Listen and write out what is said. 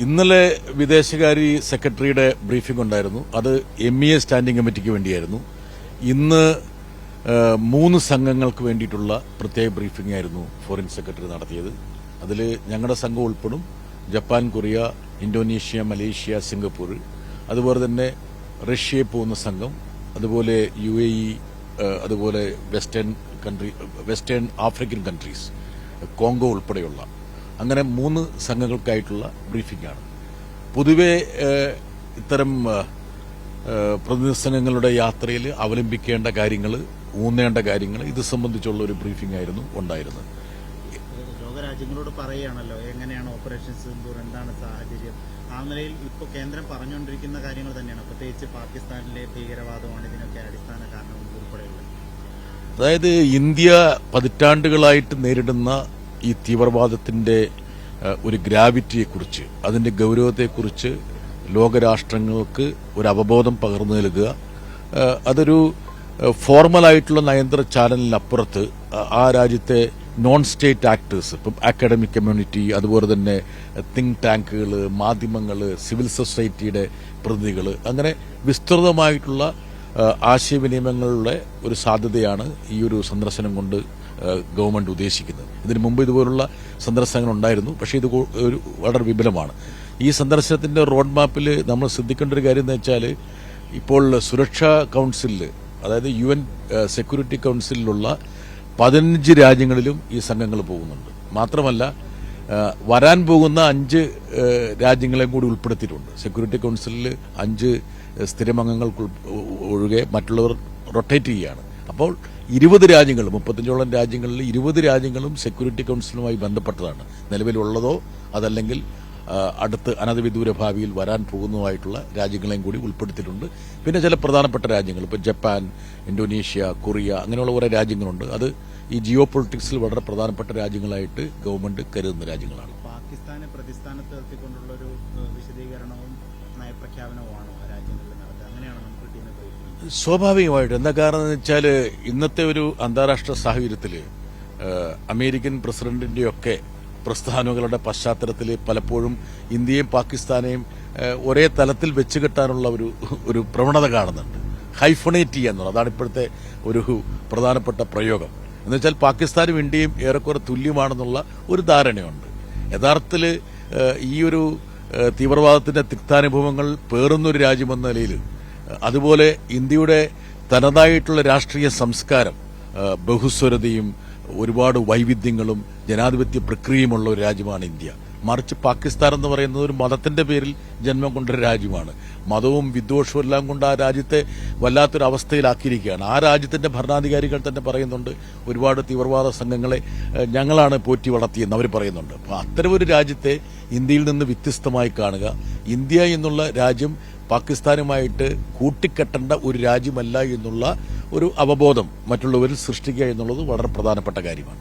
ഇന്നലെ വിദേശകാര്യ സെക്രട്ടറിയുടെ ബ്രീഫിംഗ് ഉണ്ടായിരുന്നു. അത് MEA സ്റ്റാൻഡിംഗ് കമ്മിറ്റിക്ക് വേണ്ടിയായിരുന്നു. ഇന്ന് 3 സംഘങ്ങൾക്ക് വേണ്ടിയിട്ടുള്ള പ്രത്യേക ബ്രീഫിംഗ് ആയിരുന്നു ഫോറിൻ സെക്രട്ടറി നടത്തിയത്. അതിൽ ഞങ്ങളുടെ സംഘം ഉൾപ്പെടും. Japan, Korea, Indonesia, Malaysia, Singapore, അതുപോലെ തന്നെ റഷ്യയിൽ പോകുന്ന സംഘം, അതുപോലെ UAE, അതുപോലെ വെസ്റ്റേൺ ആഫ്രിക്കൻ കൺട്രീസ്, കോങ്കോ ഉൾപ്പെടെയുള്ള അങ്ങനെ 3 സംഘങ്ങൾക്കായിട്ടുള്ള ബ്രീഫിംഗാണ്. പൊതുവെ ഇത്തരം പ്രതിനിധി സംഘങ്ങളുടെ യാത്രയിൽ അവലംബിക്കേണ്ട കാര്യങ്ങൾ, ഊന്നേണ്ട കാര്യങ്ങൾ ഇത് സംബന്ധിച്ചുള്ള ഒരു ബ്രീഫിംഗ് ആയിരുന്നു ഉണ്ടായിരുന്നത്. ലോകരാജ്യങ്ങളോട് പറയുകയാണല്ലോ എങ്ങനെയാണ് ഓപ്പറേഷൻ സിന്ദൂർ, എന്താണ് സാഹചര്യം. ആ നിലയിൽ ഇപ്പോൾ കേന്ദ്രം പറഞ്ഞുകൊണ്ടിരിക്കുന്ന കാര്യങ്ങൾ തന്നെയാണ്, പ്രത്യേകിച്ച് പാകിസ്ഥാനിലെ ഭീകരവാദമാണ് ഇതിനൊക്കെ അടിസ്ഥാന കാരണം ഉൾപ്പെടെയുള്ളത്. അതായത് ഇന്ത്യ പതിറ്റാണ്ടുകളായിട്ട് നേരിടുന്ന ഈ തീവ്രവാദത്തിന്റെ ഒരു ഗ്രാവിറ്റിയെക്കുറിച്ച്, അതിന്റെ ഗൌരവത്തെക്കുറിച്ച് ലോകരാഷ്ട്രങ്ങൾക്ക് ഒരു അവബോധം പകർന്നു നൽകുക, അതൊരു ഫോർമലായിട്ടുള്ള നയതന്ത്ര ചാനലിനപ്പുറത്ത് ആ രാജ്യത്തെ നോൺ സ്റ്റേറ്റ് ആക്ടേഴ്സ്, ഇപ്പം അക്കാഡമിക് കമ്മ്യൂണിറ്റി, അതുപോലെ തന്നെ തിങ്ക് ടാങ്കുകൾ, മാധ്യമങ്ങൾ, സിവിൽ സൊസൈറ്റിയുടെ പ്രതിനിധികൾ, അങ്ങനെ വിസ്തൃതമായിട്ടുള്ള ആശയവിനിമയങ്ങളുടെ ഒരു സാധ്യതയാണ് ഈ ഒരു സന്ദർശനം കൊണ്ട് ഗവൺമെന്റ് ഉദ്ദേശിക്കുന്നത്. ഇതിനു മുമ്പ് ഇതുപോലുള്ള സന്ദർശനങ്ങൾ ഉണ്ടായിരുന്നു, പക്ഷേ ഇത് വളരെ വിപുലമാണ്. ഈ സന്ദർശനത്തിന്റെ റോഡ് മാപ്പിൽ നമ്മൾ ശ്രദ്ധിക്കേണ്ട ഒരു കാര്യം എന്ന് വെച്ചാൽ, ഇപ്പോൾ സുരക്ഷാ കൌൺസിലിൽ, അതായത് UN സെക്യൂരിറ്റി കൌൺസിലിലുള്ള 15 രാജ്യങ്ങളിലും ഈ സംഘങ്ങൾ പോകുന്നുണ്ട്. മാത്രമല്ല, വരാൻ പോകുന്ന 5 രാജ്യങ്ങളെയും കൂടി ഉൾപ്പെടുത്തിയിട്ടുണ്ട്. സെക്യൂരിറ്റി കൌൺസിലിൽ 5 സ്ഥിരമംഗങ്ങൾക്ക് ഒഴികെ മറ്റുള്ളവർ റൊട്ടേറ്റ് ചെയ്യുകയാണ്. അപ്പോൾ 20 രാജ്യങ്ങൾ, 35ഓളം രാജ്യങ്ങളിൽ 20 രാജ്യങ്ങളും സെക്യൂരിറ്റി കൌൺസിലുമായി ബന്ധപ്പെട്ടതാണ്. നിലവിലുള്ളതോ അതല്ലെങ്കിൽ അടുത്ത് അനധിവിദൂര ഭാവിയിൽ വരാൻ പോകുന്നതുമായിട്ടുള്ള രാജ്യങ്ങളെയും കൂടി ഉൾപ്പെടുത്തിയിട്ടുണ്ട്. പിന്നെ ചില പ്രധാനപ്പെട്ട രാജ്യങ്ങൾ, ഇപ്പോൾ ജപ്പാൻ, ഇന്തോനേഷ്യ, കൊറിയ, അങ്ങനെയുള്ള കുറേ രാജ്യങ്ങളുണ്ട്. അത് ഈ ജിയോ പൊളിറ്റിക്സിൽ വളരെ പ്രധാനപ്പെട്ട രാജ്യങ്ങളായിട്ട് ഗവൺമെന്റ് കരുതുന്ന രാജ്യങ്ങളാണ്. പാകിസ്ഥാനെ പ്രതിസ്ഥാനത്ത് നിർത്തിക്കൊണ്ടുള്ള ഒരു വിശദീകരണവും നയപ്രഖ്യാപനവുമാണോ രാജ്യങ്ങളിൽ നടത്തുക? അങ്ങനെയാണ് നമുക്ക് ടീമിനെ സ്വാഭാവികമായിട്ട്. എന്താ കാരണം എന്ന് വെച്ചാൽ, ഇന്നത്തെ ഒരു അന്താരാഷ്ട്ര സാഹചര്യത്തിൽ അമേരിക്കൻ പ്രസിഡന്റിന്റെയൊക്കെ പ്രസ്ഥാനങ്ങളുടെ പശ്ചാത്തലത്തിൽ പലപ്പോഴും ഇന്ത്യയും പാകിസ്ഥാനെയും ഒരേ തലത്തിൽ വെച്ചുകെട്ടാനുള്ള ഒരു പ്രവണത കാണുന്നുണ്ട്. ഹൈഫണേറ്റ് ചെയ്യുക എന്നുള്ളത് അതാണ് ഇപ്പോഴത്തെ ഒരു പ്രധാനപ്പെട്ട പ്രയോഗം. എന്നുവെച്ചാൽ പാകിസ്ഥാനും ഇന്ത്യയും ഏറെക്കുറെ തുല്യമാണെന്നുള്ള ഒരു ധാരണയുണ്ട്. യഥാർത്ഥത്തിൽ ഈ ഒരു തീവ്രവാദത്തിന്റെ തിക്താനുഭവങ്ങൾ പേറുന്നൊരു രാജ്യമെന്ന നിലയിൽ, അതുപോലെ ഇന്ത്യയുടെ തനതായിട്ടുള്ള രാഷ്ട്രീയ സംസ്കാരം, ബഹുസ്വരതയും ഒരുപാട് വൈവിധ്യങ്ങളും ജനാധിപത്യ പ്രക്രിയയുമുള്ള ഒരു രാജ്യമാണ് ഇന്ത്യ. മറിച്ച് പാകിസ്ഥാൻ എന്ന് പറയുന്നത് ഒരു മതത്തിന്റെ പേരിൽ ജന്മം കൊണ്ടൊരു രാജ്യമാണ്. മതവും വിദ്വേഷവും എല്ലാം കൊണ്ട് ആ രാജ്യത്തെ വല്ലാത്തൊരു അവസ്ഥയിലാക്കിയിരിക്കുകയാണ്. ആ രാജ്യത്തിന്റെ ഭരണാധികാരികൾ തന്നെ പറയുന്നുണ്ട്, ഒരുപാട് തീവ്രവാദ സംഘങ്ങളെ ഞങ്ങളാണ് പോറ്റി വളർത്തിയെന്ന് അവർ പറയുന്നുണ്ട്. അപ്പോൾ അത്തരമൊരു രാജ്യത്തെ ഇന്ത്യയിൽ നിന്ന് വ്യത്യസ്തമായി കാണുക, ഇന്ത്യ എന്നുള്ള രാജ്യം പാകിസ്ഥാനുമായിട്ട് കൂട്ടിക്കെട്ടേണ്ട ഒരു രാജ്യമല്ല എന്നുള്ള ഒരു അവബോധം മറ്റുള്ളവരിൽ സൃഷ്ടിക്കുക എന്നുള്ളത് വളരെ പ്രധാനപ്പെട്ട കാര്യമാണ്.